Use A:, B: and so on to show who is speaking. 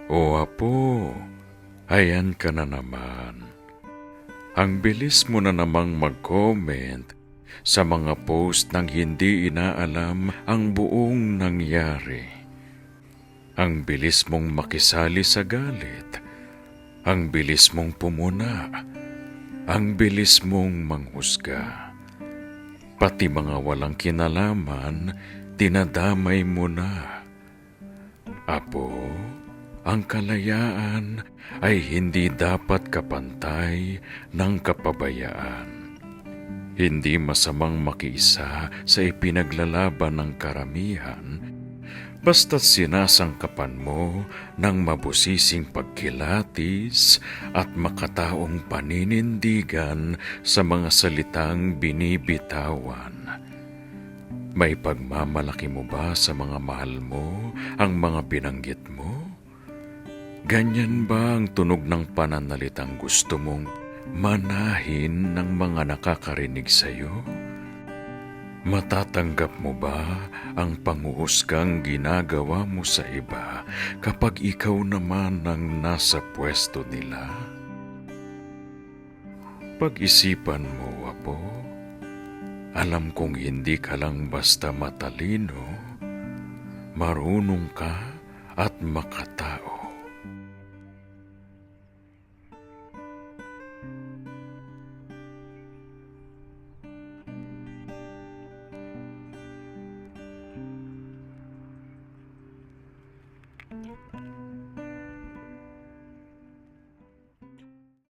A: O apo, ayan ka na naman. Ang bilis mo na namang mag-comment sa mga post nang hindi inaalam ang buong nangyari. Ang bilis mong makisali sa galit. Ang bilis mong pumuna. Ang bilis mong manghusga. Pati mga walang kinalaman, dinadamay mo na. Apo, ang kalayaan ay hindi dapat kapantay ng kapabayaan. Hindi masamang makiisa sa ipinaglalaban ng karamihan, basta't sinasangkapan mo ng mabusising pagkilatis at makataong paninindigan sa mga salitang binibitawan. May pagmamalaki mo ba sa mga mahal mo ang mga binanggit mo? Ganyan ba ang tunog ng pananalitang gusto mong manahin ng mga nakakarinig sa iyo? Matatanggap mo ba ang panguhusgang ginagawa mo sa iba kapag ikaw naman ang nasa pwesto nila? Pag-isipan mo, apo. Alam kong hindi ka lang basta matalino, marunong ka at makatao.